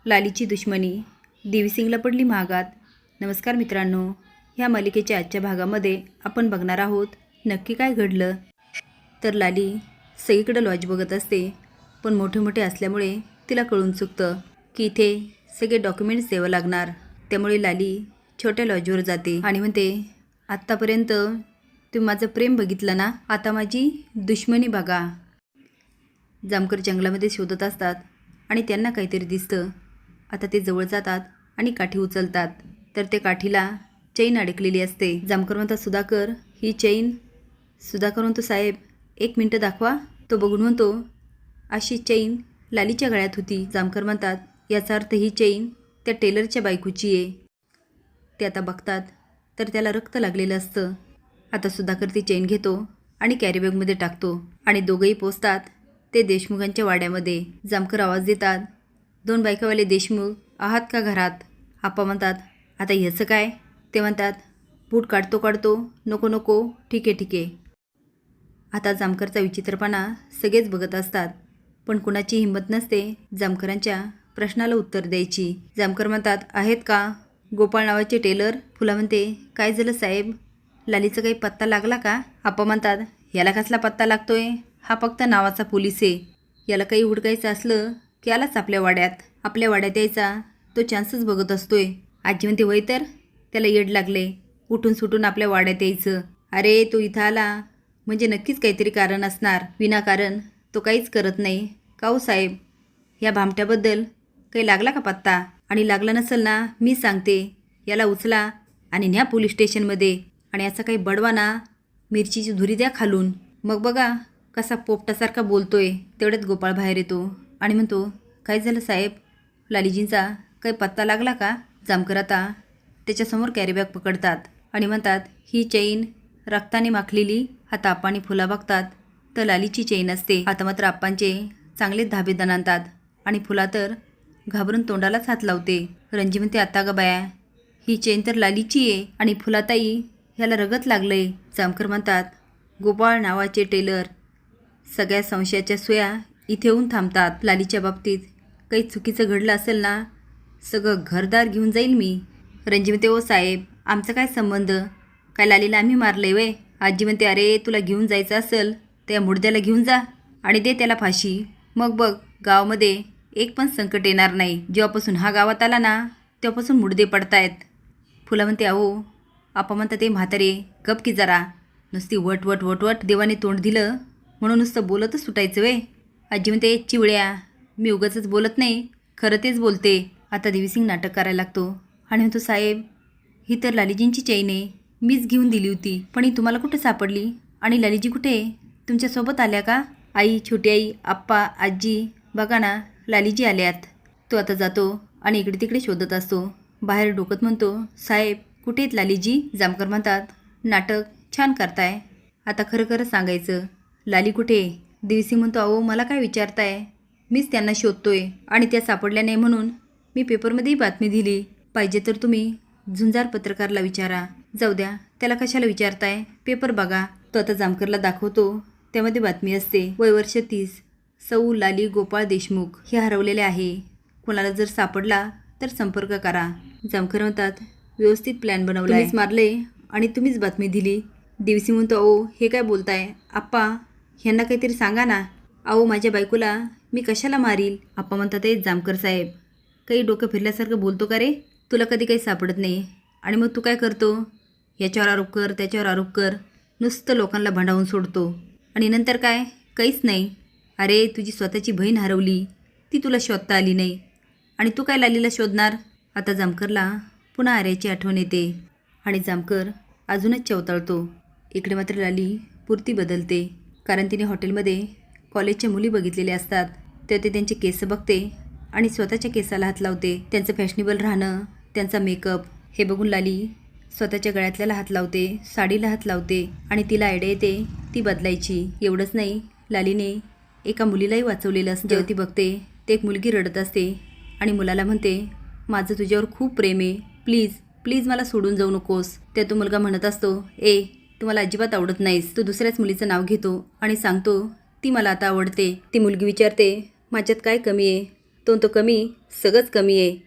लालीची दुश्मनी देवीसिंगला पडली महागात. नमस्कार मित्रांनो, ह्या मालिकेच्या आजच्या भागामध्ये आपण बघणार आहोत नक्की काय घडलं. तर लाली सगळीकडे लॉज बघत असते, पण मोठे मोठे असल्यामुळे तिला कळून चुकतं की इथे सगळे डॉक्युमेंट्स द्यावं लागणार. त्यामुळे लाली छोट्या लॉजवर जाते आणि म्हणते, आत्तापर्यंत तुम्ही माझं प्रेम बघितलं ना, आता माझी दुश्मनी बघा. जामकर जंगलामध्ये शोधत असतात आणि त्यांना काहीतरी दिसतं. आता ते जवळ जातात आणि काठी उचलतात, तर ते काठीला चैन अडकलेली असते. जामकर म्हणतात, सुधाकर ही चैन. सुधाकर म्हणतो, साहेब 1 मिनटं दाखवा. तो बघून म्हणतो, अशी चैन लालीच्या गळ्यात होती. जामकर म्हणतात, याचा अर्थ ही चैन त्या टेलरच्या बायकोची आहे. ते आता बघतात तर त्याला रक्त लागलेलं असतं. आता सुधाकर ती चैन घेतो आणि कॅरीबॅगमध्ये टाकतो आणि दोघंही पोचतात ते देशमुखांच्या वाड्यामध्ये. जामकर आवाज देतात, 2 बायकावाले देशमुख आहात का घरात? आप्पा म्हणतात, आता ह्याचं काय? ते म्हणतात, बूट काढतो, नको नको, ठीक आहे. आता जामकरचा विचित्रपणा सगळेच बघत असतात, पण कुणाची हिंमत नसते जामकरांच्या प्रश्नाला उत्तर द्यायची. जामकर म्हणतात, आहेत का गोपाळ नावाचे टेलर? फुला म्हणते, काय झालं साहेब, लालीचा काही पत्ता लागला का? आप्पा म्हणतात, याला कसला पत्ता लागतोय? हा फक्त नावाचा पोलीस आहे. याला काही हुडकायचं असलं की आलाच आपल्या वाड्यात यायचा तो चान्सच बघत असतोय. आजी म्हणते, वय तर त्याला येड लागले, उठून सुटून आपल्या वाड्यात यायचं. अरे तो इथं आला म्हणजे नक्कीच काहीतरी कारण असणार, विनाकारण तो काहीच करत नाही. का हो साहेब, या भामट्याबद्दल काही लागला का पत्ता? आणि लागला नसेल ना, मी सांगते, याला उचला आणि न्या पोलीस स्टेशनमध्ये आणि याचा काही बडवा ना, मिरचीची धुरी द्या खालून. मग बघा कसा पोपटासारखा बोलतोय. तेवढ्यात गोपाळ बाहेर येतो आणि म्हणतो, काय झालं साहेब, लालीजींचा काही पत्ता लागला का? जामकर आता त्याच्यासमोर कॅरीबॅग पकडतात आणि म्हणतात, ही चैन रक्ताने माखलेली. आता आप्पांनी फुला बघतात तर लालीची चैन असते. आता मात्र आप्पांचे चांगलेच धाबे दणाणतात आणि फुला तर घाबरून तोंडालाच हात लावते. रंजी म्हणते, आता ग बाया, ही चैन तर लालीची आहे आणि फुलाताई ह्याला रगत लागलंय. जामकर म्हणतात, गोपाळ नावाचे टेलर. सगळ्या संशयाच्या सुया इथे येऊन थांबतात. लालीच्या बाबतीत काही चुकीचं घडलं असेल ना, सगळं घरदार घेऊन जाईल मी. रंजी म्हणते, ओ साहेब, आमचा काय संबंध? काय लालीला आम्ही मारलंय वे? आजी म्हणते, अरे तुला घेऊन जायचं असेल त्या मुडद्याला घेऊन जा आणि दे त्याला फाशी. मग बघ, गावामध्ये एक पण संकट येणार नाही. जेव्हापासून हा गावात आला ना, तेव्हापासून मुडदे पडतायत. फुला म्हणते, अहो आप्पा म्हणतात, ते म्हातारे गप की जरा, नुसती वट देवाने तोंड दिलं म्हणून नुसतं बोलतच सुटायचं वे? आजी म्हणते, चिवळ्या, मी उगाचच बोलत नाही, खरं तेच बोलते. आता देवीसिंग नाटक करायला लागतो आणि म्हणतो, साहेब ही तर लालीजींची चैन आहे, मीच घेऊन दिली होती, पण ही तुम्हाला कुठे सापडली? आणि लालीजी कुठे? तुमच्यासोबत आल्या का? आई, छोटी आई, आप्पा, आजी, बघा ना, लालीजी आल्यात. तो आता जातो आणि इकडे तिकडे शोधत असतो. बाहेर डोकत म्हणतो, साहेब कुठे आहेत लालीजी? जामकर म्हणतात, नाटक छान करताय, आता खरं खरं सांगायचं, लाली कुठे? देवीसिंग म्हणतो, अहो मला काय विचारताय, मीच त्यांना शोधतोय आणि त्या सापडल्या नाही म्हणून मी पेपरमध्येही बातमी दिली. पाहिजे तर तुम्ही झुंजार पत्रकारला विचारा. जाऊ द्या, त्याला कशाला विचारताय, पेपर बघा. तो आता जामकरला दाखवतो, त्यामध्ये बातमी असते, वय वर्ष 30, सौ लाली गोपाळ देशमुख हे हरवलेले आहे. कोणाला जर सापडला तर संपर्क करा. जामकर म्हणतात, व्यवस्थित प्लॅन बनवला, तुम्हीच मारले आणि तुम्हीच बातमी दिली. देवीसिंग म्हणतो, अहो हे काय बोलताय आप्पा, ह्यांना काहीतरी सांगा ना. अहो माझ्या बायकोला मी कशाला मारील? आप्पा म्हणतात, ते जामकर साहेब काही डोकं फिरल्यासारखं बोलतो का रे? तुला कधी काही सापडत नाही आणि मग तू काय करतो, याच्यावर आरोप कर, त्याच्यावर आरोप कर, नुसतं लोकांना भांडावून सोडतो आणि नंतर काय, काहीच नाही. अरे तुझी स्वतःची बहीण हरवली, ती तुला शोधता आली नाही आणि तू काय लालीला शोधणार? आता जामकरला पुन्हा आर्याची आठवण येते आणि जामकर अजूनच चवताळतो. इकडे मात्र लाली पुरती बदलते, कारण तिने हॉटेलमध्ये कॉलेजच्या मुली बघितलेल्या असतात. तेव्हा ते त्यांचे केस बघते आणि स्वतःच्या केसाला हात लावते. त्यांचं फॅशनेबल राहणं, त्यांचा मेकअप हे बघून लाली स्वतःच्या गळ्यातल्याला हात लावते, साडीला हात लावते आणि तिला आयडिया येते ती बदलायची. एवढंच नाही, लालीने एका मुलीलाही वाचवलेलं असतं. जेव्हा ती बघते ते एक मुलगी रडत असते आणि मुलाला म्हणते, माझं तुझ्यावर खूप प्रेम आहे, प्लीज मला सोडून जाऊ नकोस. त्या तो मुलगा म्हणत असतो, ए तू मला अजिबात आवडत नाहीस. तो दुसऱ्याच मुलीचं नाव घेतो आणि सांगतो, ती मला आता आवडते. ती मुलगी विचारते, माझ्यात काय कमी आहे? तो कमी, सगळंच कमी आहे.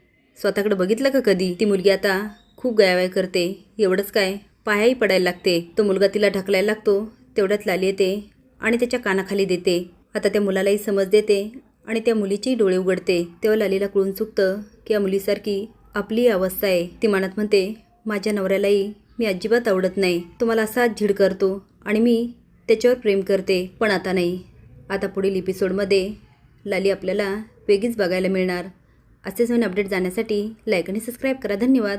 स्वतःकडे बघितलं का कधी? ती मुलगी आता खूप गयावय करते. एवढंच काय, पायाही पडायला लागते. तो मुलगा तिला ढकलायला लागतो. तेवढ्यात लाली येते आणि त्याच्या कानाखाली देते. आता त्या मुलालाही समज देते आणि त्या मुलीचेही डोळे उघडते. तेव्हा लालीला कळून चुकतं की या मुलीसारखी आपली अवस्था आहे. ती मनात म्हणते, माझ्या नवऱ्यालाही मी अजिबात आवडत नाही. तो मला असाच झीड करतो आणि मी त्याच्यावर प्रेम करते, पण आता नाही. आता पुढील एपिसोडमध्ये लाली आपल्याला वेगळीच बघायला मिळणार. असेच नवीन अपडेट जाण्यासाठी लाईक आणि सबस्क्राईब करा. धन्यवाद.